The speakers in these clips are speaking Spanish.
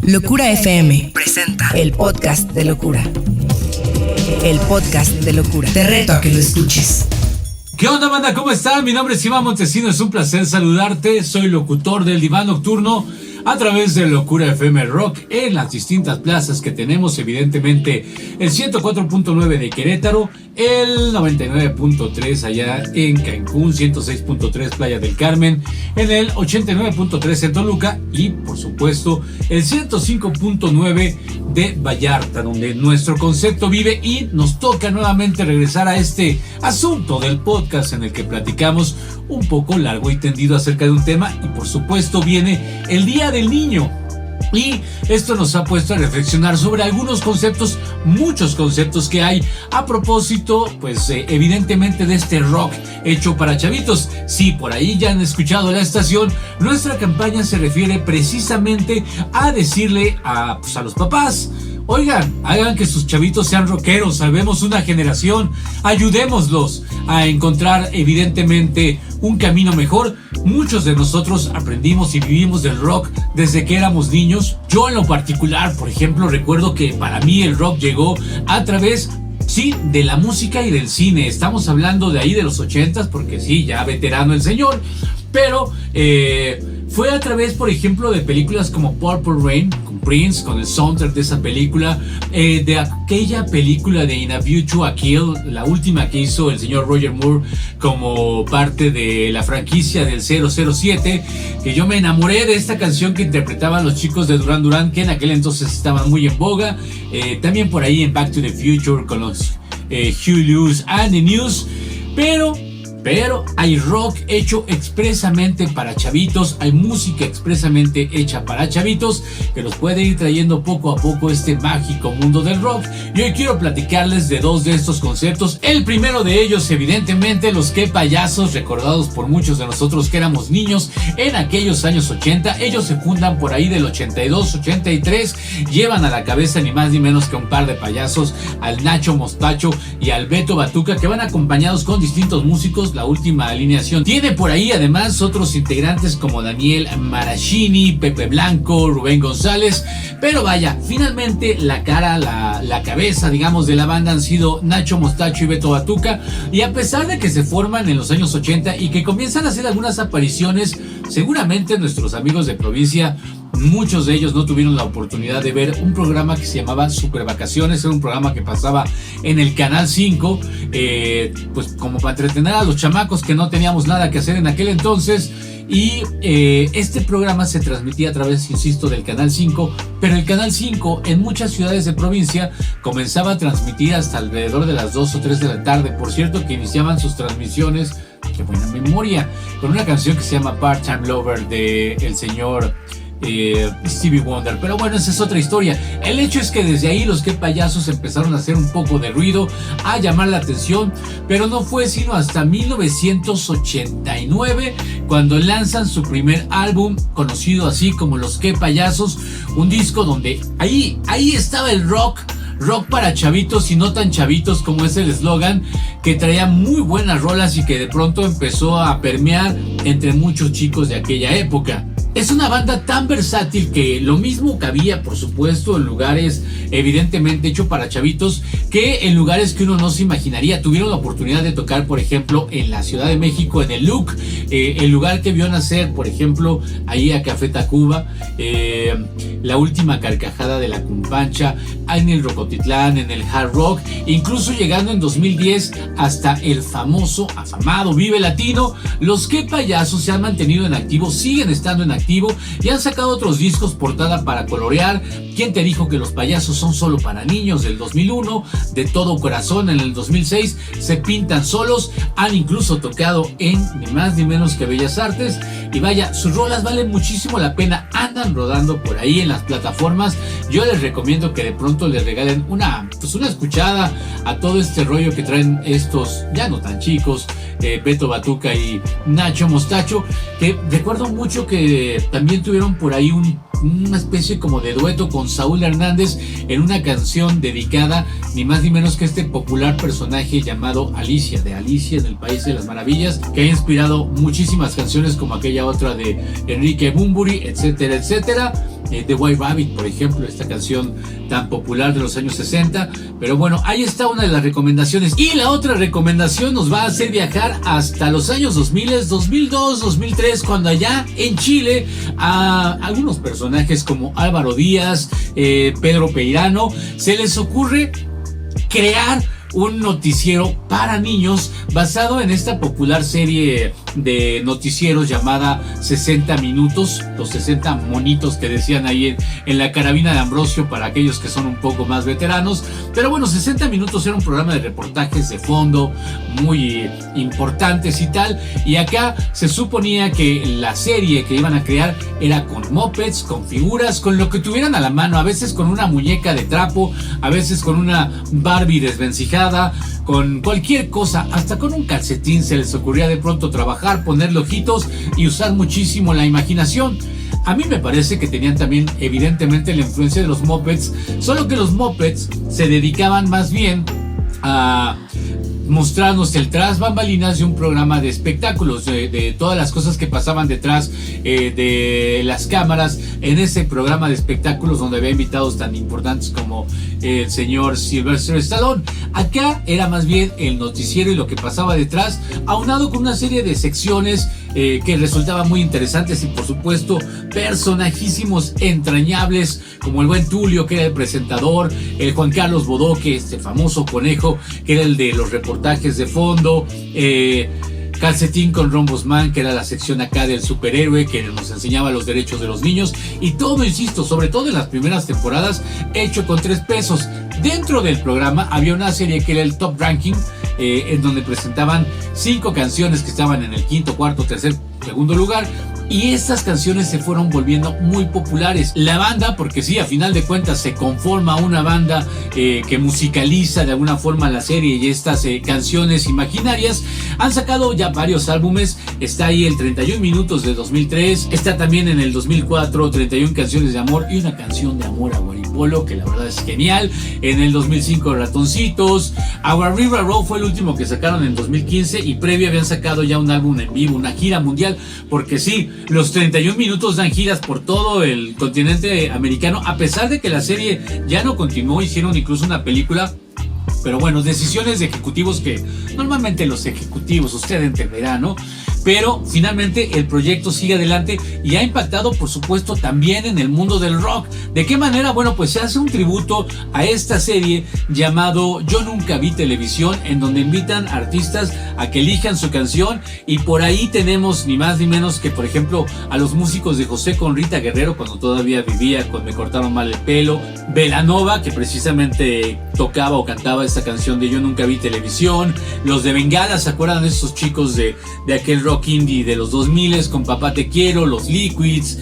Locura FM presenta el podcast de locura. El podcast de locura. Te reto a que lo escuches. ¿Qué onda, banda? ¿Cómo están? Mi nombre es Iván Montesino, es un placer saludarte. Soy locutor del Diván Nocturno a través de Locura FM Rock en las distintas plazas que tenemos, evidentemente el 104.9 de Querétaro, el 99.3 allá en Cancún, 106.3 Playa del Carmen, en el 89.3 en Toluca y por supuesto el 105.9 de Vallarta, donde nuestro concepto vive. Y nos toca nuevamente regresar a este asunto del podcast en el que platicamos un poco largo y tendido acerca de un tema, y por supuesto viene el Día del Niño. Y esto nos ha puesto a reflexionar sobre algunos conceptos, muchos conceptos que hay a propósito, pues evidentemente de este rock hecho para chavitos. Sí, por ahí ya han escuchado la estación, nuestra campaña se refiere precisamente a decirle a los papás: oigan, hagan que sus chavitos sean rockeros, salvemos una generación, ayudémoslos a encontrar evidentemente un camino mejor. Muchos de nosotros aprendimos y vivimos del rock desde que éramos niños. Yo en lo particular, por ejemplo, recuerdo que para mí el rock llegó a través, sí, de la música y del cine. Estamos hablando de ahí de los 80s, porque sí, ya veterano el señor, pero fue a través, por ejemplo, de películas como Purple Rain, con Prince, con el soundtrack de esa película, de aquella película de In a View to a Kill, la última que hizo el señor Roger Moore como parte de la franquicia del 007, que yo me enamoré de esta canción que interpretaban los chicos de Duran Duran, que en aquel entonces estaban muy en boga. También por ahí en Back to the Future con los Huey Lewis and the News, pero hay rock hecho expresamente para chavitos, hay música expresamente hecha para chavitos que nos puede ir trayendo poco a poco este mágico mundo del rock. Y hoy quiero platicarles de dos de estos conceptos. El primero de ellos, evidentemente, los Qué Payasos, recordados por muchos de nosotros que éramos niños en aquellos años 80. Ellos se fundan por ahí del 82, 83, llevan a la cabeza ni más ni menos que un par de payasos, al Nacho Mostacho y al Beto Batuca, que van acompañados con distintos músicos. La última alineación tiene por ahí además otros integrantes como Daniel Maraschini, Pepe Blanco, Rubén González, pero vaya, finalmente la cara, la cabeza, digamos, de la banda han sido Nacho Mostacho y Beto Batuca. Y a pesar de que se forman en los años 80 y que comienzan a hacer algunas apariciones, seguramente nuestros amigos de provincia, muchos de ellos no tuvieron la oportunidad de ver un programa que se llamaba Super Vacaciones. Era un programa que pasaba en el Canal 5, pues como para entretener a los chamacos que no teníamos nada que hacer en aquel entonces. Y este programa se transmitía a través, insisto, del Canal 5, pero el Canal 5 en muchas ciudades de provincia comenzaba a transmitir hasta alrededor de las 2 o 3 de la tarde. Por cierto, que iniciaban sus transmisiones, qué buena memoria, con una canción que se llama Part-Time Lover de el señor Stevie Wonder. Pero bueno, esa es otra historia. El hecho es que desde ahí los Qué Payasos empezaron a hacer un poco de ruido, a llamar la atención, pero no fue sino hasta 1989 cuando lanzan su primer álbum, conocido así como Los Qué Payasos, un disco donde ahí estaba el rock para chavitos y no tan chavitos, como es el eslogan, que traía muy buenas rolas y que de pronto empezó a permear entre muchos chicos de aquella época. Es una banda tan versátil que lo mismo cabía, por supuesto, en lugares evidentemente hecho para chavitos, que en lugares que uno no se imaginaría. Tuvieron la oportunidad de tocar, por ejemplo, en la Ciudad de México, en el Look, el lugar que vio nacer, por ejemplo, ahí a Café Tacuba, La Última Carcajada de la Cumpancha, en el Rocotitlán, en el Hard Rock, incluso llegando en 2010 hasta el famoso, afamado Vive Latino. Los Qué Payasos se han mantenido en activo, siguen estando en activo y han sacado otros discos portada para colorear. ¿Quién te dijo que los payasos son solo para niños? Del 2001, De Todo Corazón en el 2006, Se Pintan Solos. Han incluso tocado en ni más ni menos que Bellas Artes. Y vaya, sus rolas valen muchísimo la pena, andan rodando por ahí en las plataformas. Yo les recomiendo que de pronto les regalen una escuchada a todo este rollo que traen estos ya no tan chicos, Beto Batuca y Nacho Mostacho, que recuerdo mucho que también tuvieron por ahí un una especie como de dueto con Saúl Hernández en una canción dedicada ni más ni menos que a este popular personaje llamado Alicia, de Alicia en el País de las Maravillas, que ha inspirado muchísimas canciones como aquella otra de Enrique Bunbury, etcétera, etcétera. The White Rabbit, por ejemplo, esta canción tan popular de los años 60. Pero bueno, ahí está una de las recomendaciones. Y la otra recomendación nos va a hacer viajar hasta los años 2000, 2002, 2003, cuando allá en Chile a algunos personajes como Álvaro Díaz, Pedro Peirano, se les ocurre crear un noticiero para niños basado en esta popular serie de noticieros llamada 60 minutos, los 60 monitos que decían ahí en la carabina de Ambrosio para aquellos que son un poco más veteranos. Pero bueno, 60 minutos era un programa de reportajes de fondo muy importantes y tal, y acá se suponía que la serie que iban a crear era con mopeds, con figuras, con lo que tuvieran a la mano, a veces con una muñeca de trapo, a veces con una Barbie desvencijada, con cualquier cosa, hasta con un calcetín se les ocurría de pronto trabajar, ponerle ojitos y usar muchísimo la imaginación. A mí me parece que tenían también evidentemente la influencia de los mopeds, solo que los mopeds se dedicaban más bien a mostrarnos el tras bambalinas de un programa de espectáculos, de todas las cosas que pasaban detrás de las cámaras en ese programa de espectáculos donde había invitados tan importantes como el señor Sylvester Stallone. Acá era más bien el noticiero y lo que pasaba detrás, aunado con una serie de secciones que resultaban muy interesantes y por supuesto personajísimos entrañables como el buen Tulio, que era el presentador, el Juan Carlos Bodoque, este famoso conejo que era el de los reportajes de fondo, Calcetín con Ron Bosman, que era la sección acá del superhéroe que nos enseñaba los derechos de los niños, y todo, insisto, sobre todo en las primeras temporadas, hecho con 3 pesos. Dentro del programa había una serie que era el Top Ranking, en donde presentaban 5 canciones que estaban en el quinto, cuarto, tercer, segundo lugar. Y estas canciones se fueron volviendo muy populares. La banda, porque sí, a final de cuentas se conforma una banda que musicaliza de alguna forma la serie y estas canciones imaginarias, han sacado ya varios álbumes. Está ahí el 31 minutos de 2003, está también en el 2004 31 canciones de amor y una canción de amor a Guaripolo, que la verdad es genial. En el 2005 Ratoncitos, Our River Road fue el último que sacaron en 2015, y previo habían sacado ya un álbum en vivo, una gira mundial, porque sí, los 31 minutos dan giras por todo el continente americano, a pesar de que la serie ya no continuó, hicieron incluso una película. Pero bueno, decisiones de ejecutivos que normalmente los ejecutivos, usted entenderá, ¿no? Pero finalmente el proyecto sigue adelante y ha impactado, por supuesto, también en el mundo del rock. ¿De qué manera? Bueno, pues se hace un tributo a esta serie llamado Yo Nunca Vi Televisión, en donde invitan artistas a que elijan su canción, y por ahí tenemos ni más ni menos que, por ejemplo, a los músicos de José con Rita Guerrero cuando todavía vivía con Me Cortaron Mal el Pelo, Belanova, que precisamente tocaba o cantaba esta canción de Yo Nunca Vi Televisión, los de Bengala, ¿se acuerdan de esos chicos de aquel rock indie de los 2000 con Papá Te Quiero, los Liquids,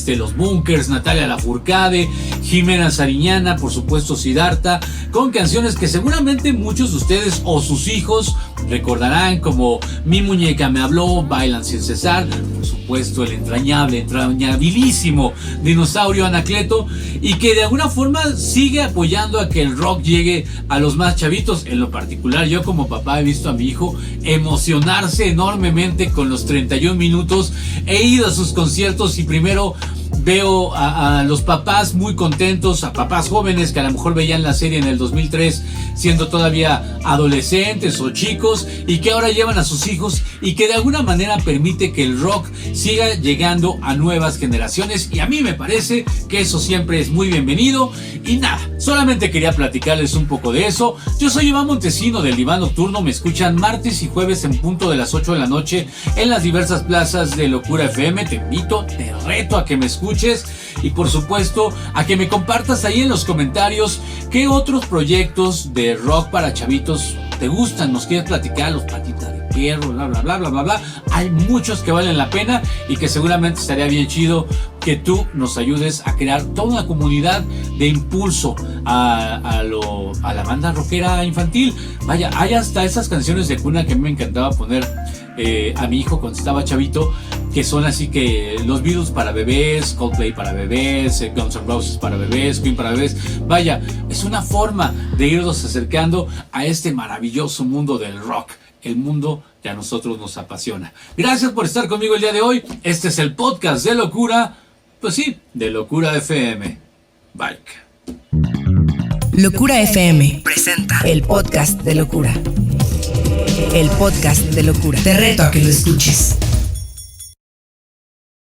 los Bunkers, Natalia Lafourcade, Jimena Sariñana, por supuesto Siddhartha, con canciones que seguramente muchos de ustedes o sus hijos recordarán, como Mi Muñeca Me Habló, Bailan Sin Cesar, por supuesto el entrañabilísimo Dinosaurio Anacleto, y que de alguna forma sigue apoyando a que el rock llegue a los más chavitos. En lo particular, yo como papá he visto a mi hijo emocionarse enormemente con los 31 minutos. He ido a sus conciertos y primero veo a los papás muy contentos, a papás jóvenes que a lo mejor veían la serie en el 2003 siendo todavía adolescentes o chicos, y que ahora llevan a sus hijos, y que de alguna manera permite que el rock siga llegando a nuevas generaciones, y a mí me parece que eso siempre es muy bienvenido. Y nada, solamente quería platicarles un poco de eso. Yo soy Iván Montesino del Diván Nocturno. Me escuchan martes y jueves en punto de las 8 de la noche en las diversas plazas de Locura FM. Te invito, te reto a que me escuches, y por supuesto a que me compartas ahí en los comentarios qué otros proyectos de rock para chavitos te gustan, nos quieres platicar, los Patitas de Perro, bla bla bla bla bla bla. Hay muchos que valen la pena y que seguramente estaría bien chido que tú nos ayudes a crear toda una comunidad de impulso a la banda rockera infantil. Vaya, hay hasta esas canciones de cuna que a mí me encantaba poner a mi hijo cuando estaba chavito, que son así que los Beatles para bebés, Coldplay para bebés, Guns N' Roses para bebés, Queen para bebés. Vaya, es una forma de irnos acercando a este maravilloso mundo del rock, el mundo que a nosotros nos apasiona. Gracias por estar conmigo el día de hoy. Este es el podcast de Locura, pues sí, de Locura FM. Bye. Locura FM presenta el podcast de Locura. El podcast de Locura. Te reto a que lo escuches.